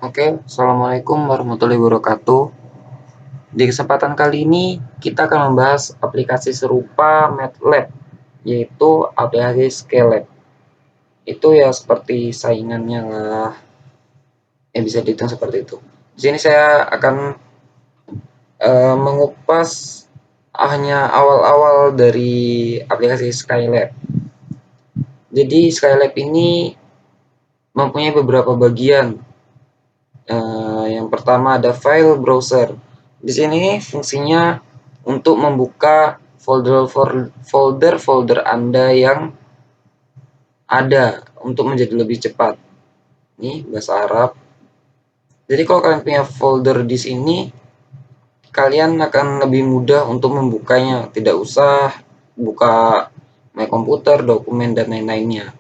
Oke, Assalamualaikum warahmatullahi wabarakatuh. Di kesempatan kali ini kita akan membahas aplikasi serupa MATLAB, yaitu aplikasi Scilab. Itu ya seperti saingannya lah, bisa dihitung seperti itu. Di sini saya akan mengupas hanya awal-awal dari aplikasi Scilab. Jadi Scilab ini mempunyai beberapa bagian. Yang pertama ada file browser. Di sini fungsinya untuk membuka folder-folder Anda yang ada untuk menjadi lebih cepat. Ini bahasa Arab. Jadi kalau kalian punya folder di sini, kalian akan lebih mudah untuk membukanya. Tidak usah buka My Computer, dokumen dan lain-lainnya.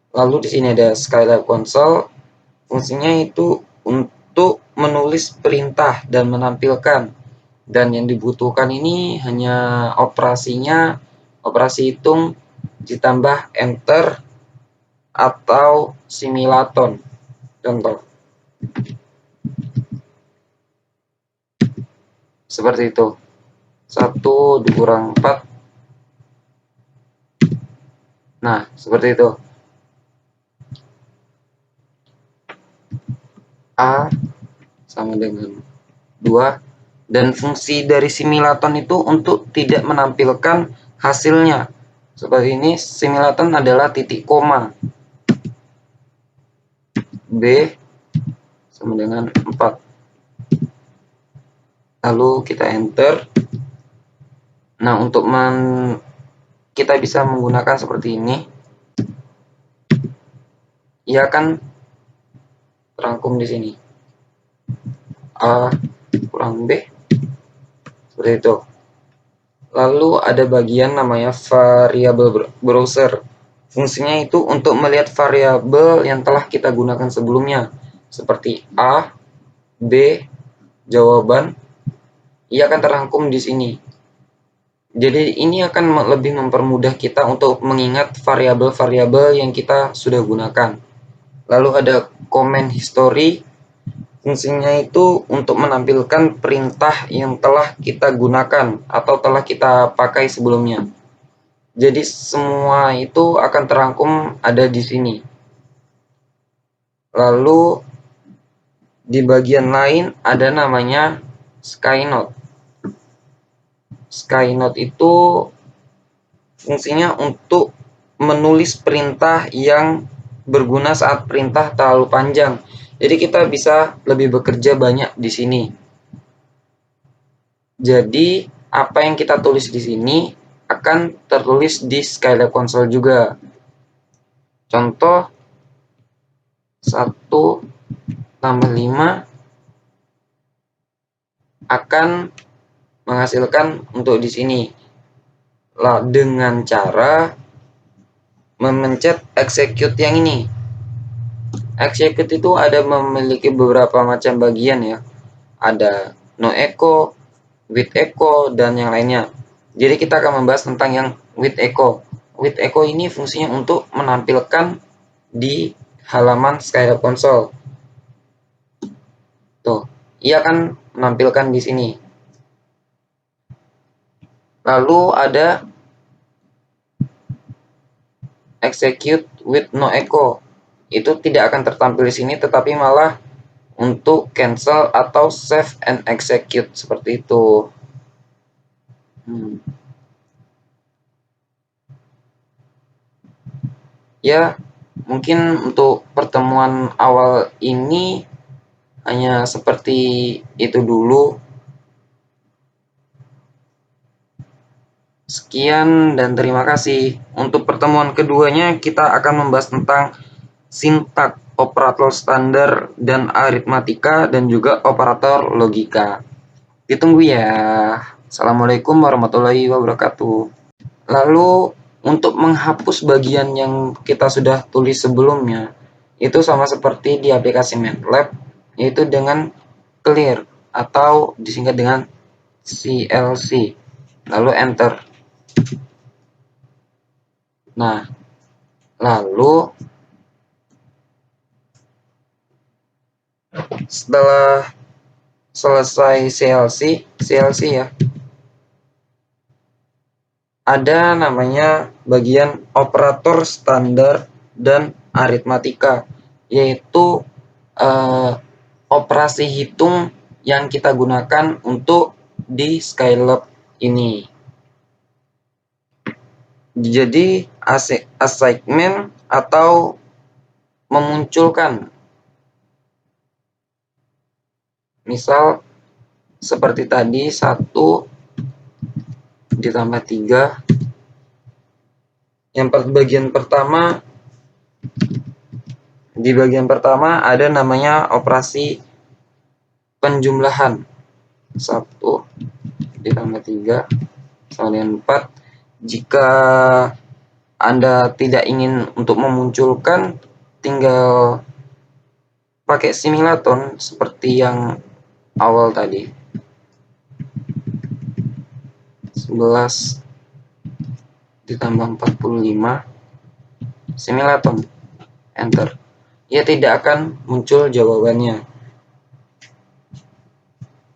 Lalu di sini ada Scilab Console. Fungsinya itu untuk menulis perintah dan menampilkan. Dan yang dibutuhkan ini hanya operasi hitung ditambah enter atau simulaton. Contoh seperti itu. 1 dikurang 4. Nah, seperti itu. A sama dengan 2. Dan fungsi dari simulaton itu untuk tidak menampilkan hasilnya. Seperti ini, simulaton adalah titik koma. B sama dengan 4. Lalu kita enter. Nah, untuk kita bisa menggunakan seperti ini. Ia akan terangkum di sini. A kurang B. Seperti itu. Lalu ada bagian namanya variabel browser. Fungsinya itu untuk melihat variabel yang telah kita gunakan sebelumnya. Seperti A, B, jawaban. Ia akan terangkum di sini. Jadi ini akan lebih mempermudah kita untuk mengingat variabel-variabel yang kita sudah gunakan. Lalu ada comment history. Fungsinya itu untuk menampilkan perintah yang telah kita gunakan atau telah kita pakai sebelumnya. Jadi semua itu akan terangkum ada di sini. Lalu di bagian lain ada namanya Skynote. Skynote itu fungsinya untuk menulis perintah yang berguna saat perintah terlalu panjang. Jadi kita bisa lebih bekerja banyak di sini. Jadi apa yang kita tulis di sini akan tertulis di Scilab Console juga. Contoh 1 tambah 5 akan menghasilkan untuk di sini dengan cara memencet execute yang ini. Execute itu ada memiliki beberapa macam bagian ya. Ada no echo, with echo, dan yang lainnya. Jadi kita akan membahas tentang yang with echo. With echo ini fungsinya untuk menampilkan di halaman Scilab Console. Tuh, ia akan menampilkan di sini. Lalu ada execute with no echo. Itu tidak akan tertampil di sini, tetapi malah untuk cancel atau save and execute seperti itu. Ya, mungkin untuk pertemuan awal ini hanya seperti itu dulu. Sekian dan terima kasih. Untuk pertemuan keduanya kita akan membahas tentang sintak, operator standar dan aritmatika, dan juga operator logika. Ditunggu ya. Assalamualaikum warahmatullahi wabarakatuh. Lalu untuk menghapus bagian yang kita sudah tulis sebelumnya, itu sama seperti di aplikasi MATLAB, yaitu dengan clear atau disingkat dengan CLC. Lalu enter. Nah, lalu Setelah selesai CLC ya, ada namanya bagian operator standar dan aritmatika, yaitu operasi hitung yang kita gunakan untuk di Skylab ini. Jadi assignment atau memunculkan, misal seperti tadi 1 ditambah 3. Yang bagian pertama, di bagian pertama ada namanya operasi penjumlahan. 1 ditambah 3 sama dengan 4. Jika Anda tidak ingin untuk memunculkan, tinggal pakai simulaton seperti yang awal tadi. 11 ditambah 45, simulaton, enter. Ia tidak akan muncul jawabannya.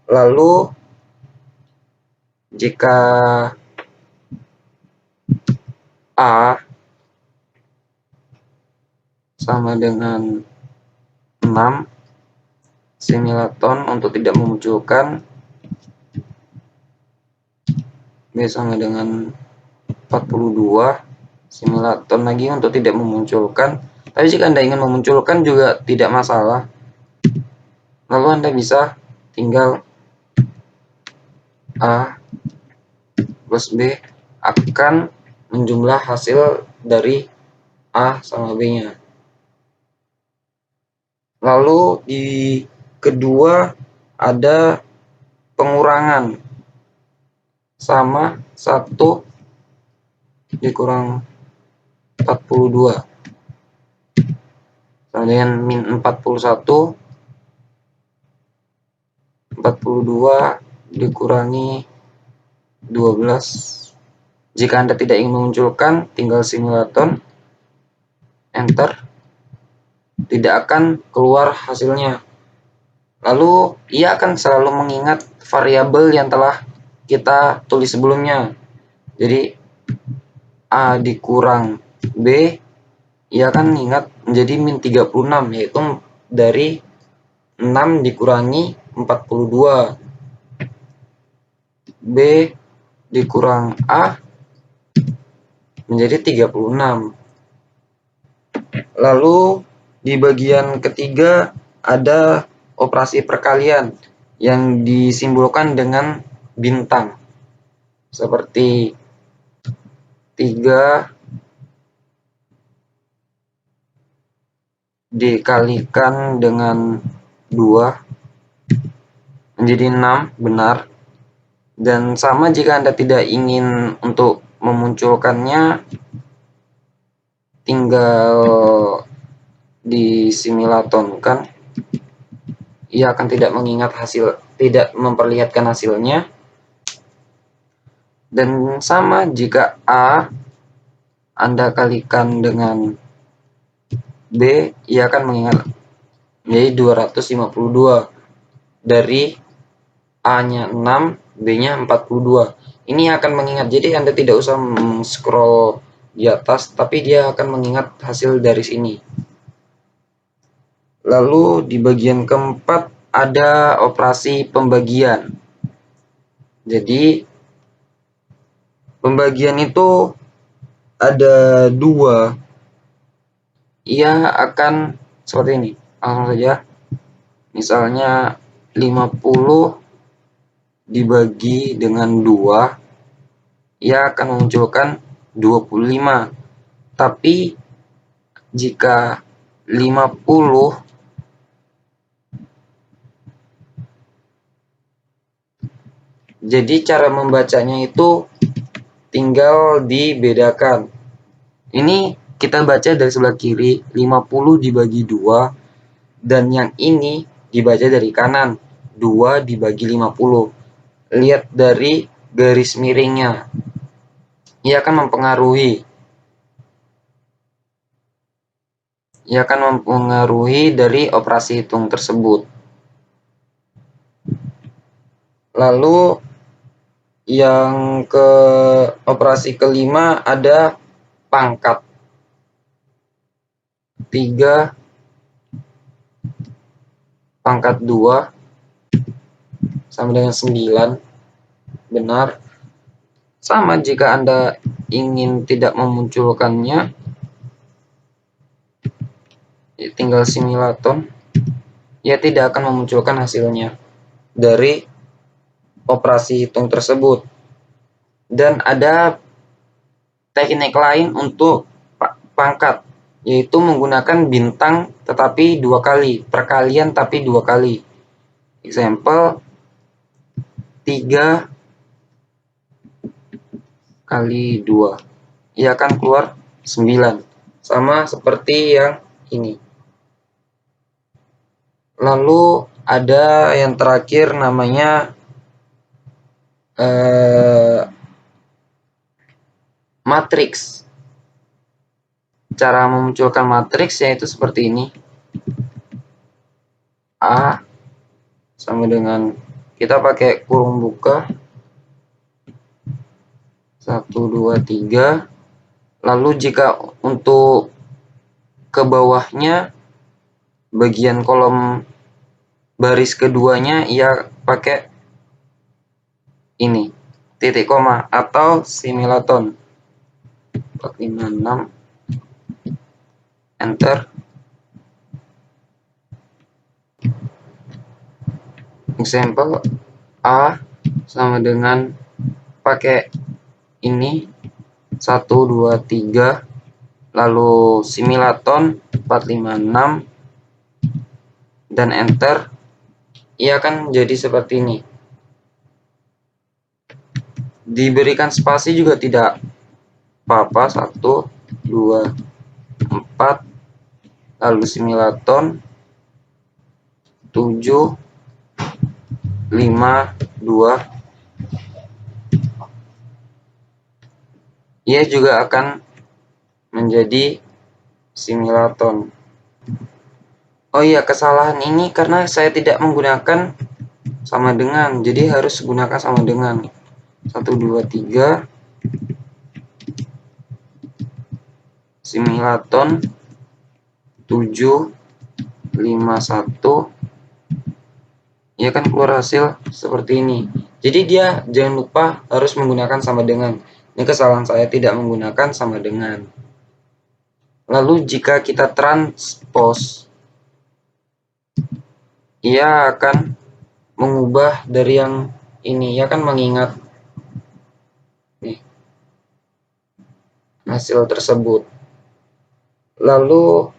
Lalu jika A sama dengan 6, simulaton untuk tidak memunculkan. B sama dengan 42, simulaton lagi untuk tidak memunculkan. Tapi jika Anda ingin memunculkan juga tidak masalah. Lalu Anda bisa tinggal A plus B akan menjumlah hasil dari A sama B-nya. Lalu di kedua ada pengurangan, sama 1 dikurang 42 sama dengan min 41. 42 dikurangi 12. Jika Anda tidak ingin memunculkan, tinggal simulaton, enter. Tidak akan keluar hasilnya. Lalu ia akan selalu mengingat variabel yang telah kita tulis sebelumnya. Jadi A dikurang B, ia akan ingat menjadi min 36, yaitu dari 6 dikurangi 42. B dikurang A menjadi 36. Lalu di bagian ketiga ada operasi perkalian yang disimbolkan dengan bintang, seperti 3 dikalikan dengan 2 menjadi 6, benar. Dan sama jika Anda tidak ingin untuk memunculkannya, tinggal disimulatonkan. Ia akan tidak mengingat hasil, tidak memperlihatkan hasilnya. Dan sama jika A Anda kalikan dengan B, ia akan mengingat menjadi 252. Dari A-nya 6, B-nya 42. Ini akan mengingat, jadi Anda tidak usah scroll di atas, tapi dia akan mengingat hasil dari sini. Lalu di bagian keempat ada operasi pembagian. Jadi pembagian itu ada 2. Ia akan seperti ini. Langsung saja. Misalnya 50 dibagi dengan 2, ia akan memunculkan 25. Tapi jika 50 jadi cara membacanya itu tinggal dibedakan. Ini kita baca dari sebelah kiri, 50 dibagi 2, dan yang ini dibaca dari kanan, 2 dibagi 50. Lihat dari garis miringnya. Ia akan mempengaruhi. Ia akan mempengaruhi dari operasi hitung tersebut. Lalu yang ke operasi kelima ada pangkat. 3 pangkat 2 sama dengan 9. Benar. Sama jika Anda ingin tidak memunculkannya, tinggal simulaton. Ia tidak akan memunculkan hasilnya dari operasi hitung tersebut. Dan ada teknik lain untuk pangkat, yaitu menggunakan bintang tetapi 2 kali, perkalian tapi 2 kali. Example 3 kali 2, ia akan keluar 9, sama seperti yang ini. Lalu ada yang terakhir namanya matriks. Cara memunculkan matriks yaitu seperti ini. A sama dengan, kita pakai kurung buka 1, 2, 3. Lalu jika untuk ke bawahnya, bagian kolom baris keduanya ia pakai ini, titik koma atau simulaton. 456, enter. Example A sama dengan pakai ini 1, 2, 3, lalu simulaton 456 dan enter. Ia akan jadi seperti ini. Diberikan spasi juga tidak apa-apa. 1, 2, 4, lalu simulaton 7, 5, 2. Ia juga akan menjadi simulaton. Oh iya, kesalahan ini karena saya tidak menggunakan sama dengan, jadi harus gunakan sama dengan. 1, 2, 3, simulaton 7, 5, 1. Ia akan keluar hasil seperti ini. Jadi dia jangan lupa harus menggunakan sama dengan. Ini kesalahan saya tidak menggunakan sama dengan. Lalu jika kita transpose, ia akan mengubah dari yang ini. Ia akan mengingat nih, hasil tersebut. Lalu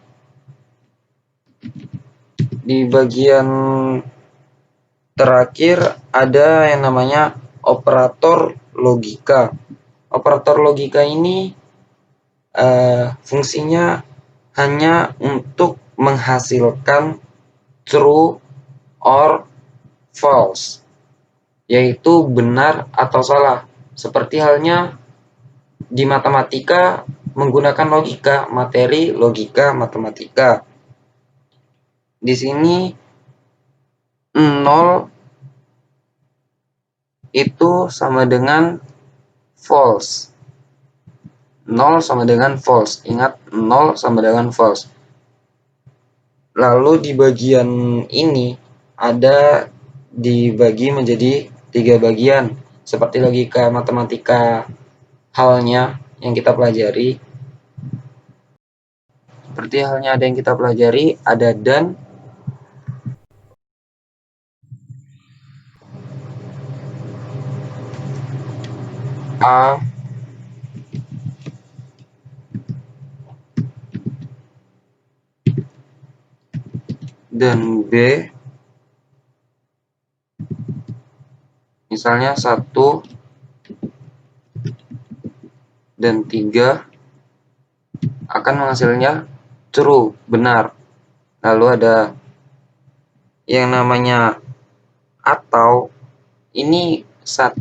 di bagian terakhir ada yang namanya operator logika. Operator logika ini fungsinya hanya untuk menghasilkan true or false, yaitu benar atau salah. Seperti halnya di matematika menggunakan logika, materi, logika, matematika. Di sini 0 itu sama dengan false. 0 sama dengan false. Ingat, 0 sama dengan false. Lalu di bagian ini ada dibagi menjadi 3 bagian, seperti logika, matematika halnya yang kita pelajari. Seperti halnya ada yang kita pelajari, ada dan, A, dan B. Misalnya 1 dan 3 akan menghasilnya true, benar. Lalu ada yang namanya atau, ini 1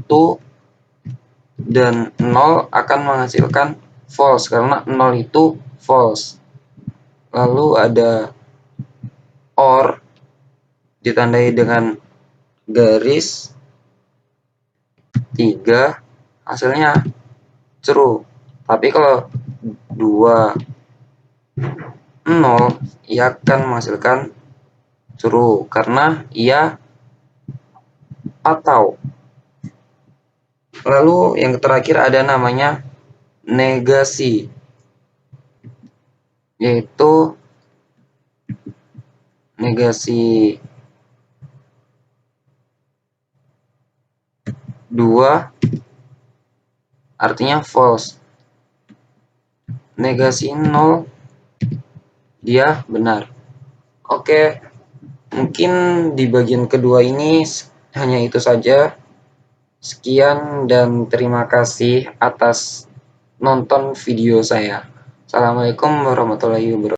dan 0 akan menghasilkan false karena 0 itu false. Lalu ada or ditandai dengan garis 3 hasilnya true. Tapi kalau 2 0 ia akan menghasilkan true karena ia atau. Lalu yang terakhir ada namanya negasi, yaitu negasi 2 artinya false, negasi 0 dia benar. Oke, mungkin di bagian kedua ini hanya itu saja. Sekian dan terima kasih atas nonton video saya. Assalamualaikum warahmatullahi wabarakatuh.